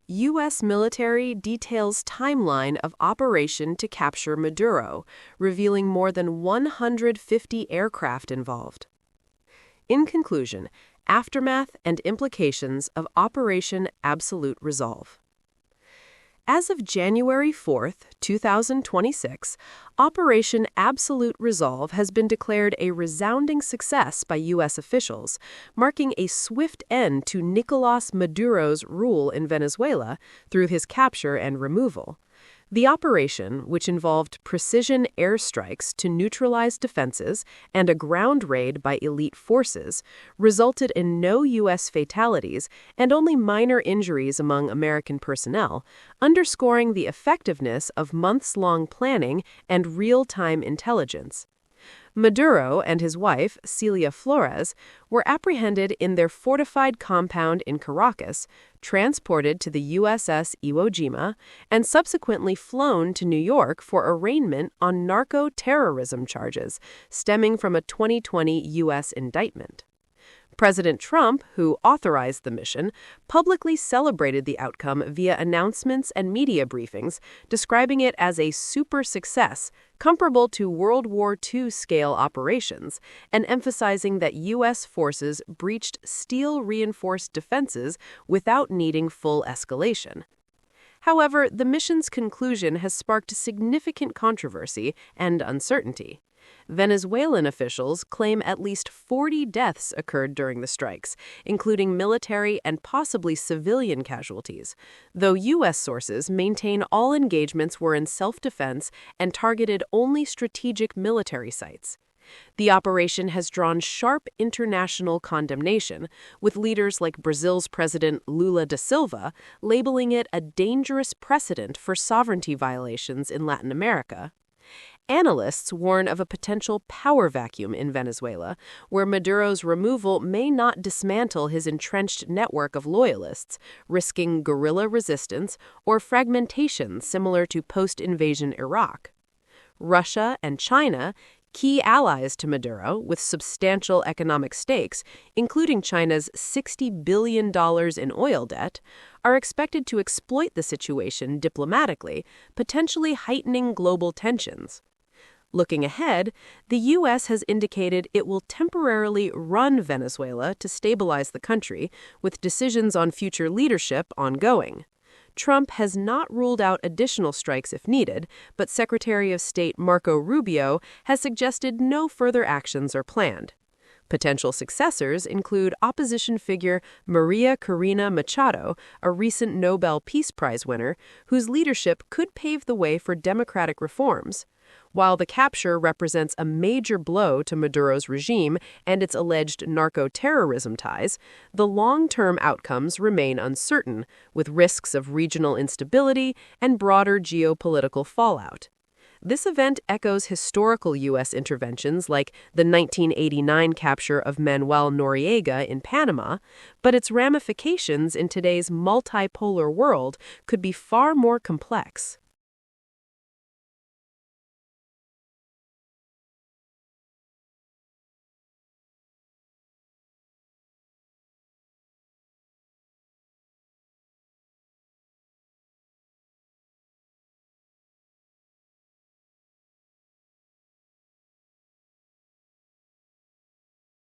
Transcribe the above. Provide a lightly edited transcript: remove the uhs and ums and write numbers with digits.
U.S. military details timeline of operation to capture Maduro, revealing more than 150 aircraft involved. In conclusion, aftermath and implications of Operation Absolute Resolve. As of January 4, 2026, Operation Absolute Resolve has been declared a resounding success by U.S. officials, marking a swift end to Nicolás Maduro's rule in Venezuela through his capture and removal. The operation, which involved precision airstrikes to neutralize defenses and a ground raid by elite forces, resulted in no U.S. fatalities and only minor injuries among American personnel, underscoring the effectiveness of months-long planning and real-time intelligence. Maduro and his wife, Celia Flores, were apprehended in their fortified compound in Caracas, transported to the USS Iwo Jima, and subsequently flown to New York for arraignment on narco-terrorism charges stemming from a 2020 U.S. indictment. President Trump, who authorized the mission, publicly celebrated the outcome via announcements and media briefings, describing it as a super success, comparable to World War II-scale operations, and emphasizing that U.S. forces breached steel-reinforced defenses without needing full escalation. However, the mission's conclusion has sparked significant controversy and uncertainty. Venezuelan officials claim at least 40 deaths occurred during the strikes, including military and possibly civilian casualties, though U.S. sources maintain all engagements were in self-defense and targeted only strategic military sites. The operation has drawn sharp international condemnation, with leaders like Brazil's President Lula da Silva labeling it a dangerous precedent for sovereignty violations in Latin America. Analysts warn of a potential power vacuum in Venezuela, where Maduro's removal may not dismantle his entrenched network of loyalists, risking guerrilla resistance or fragmentation similar to post-invasion Iraq. Russia and China, key allies to Maduro with substantial economic stakes, including China's $60 billion in oil debt, are expected to exploit the situation diplomatically, potentially heightening global tensions. Looking ahead, the U.S. has indicated it will temporarily run Venezuela to stabilize the country, with decisions on future leadership ongoing. Trump has not ruled out additional strikes if needed, but Secretary of State Marco Rubio has suggested no further actions are planned. Potential successors include opposition figure Maria Corina Machado, a recent Nobel Peace Prize winner, whose leadership could pave the way for democratic reforms. While the capture represents a major blow to Maduro's regime and its alleged narco-terrorism ties, the long-term outcomes remain uncertain, with risks of regional instability and broader geopolitical fallout. This event echoes historical U.S. interventions like the 1989 capture of Manuel Noriega in Panama, but its ramifications in today's multipolar world could be far more complex.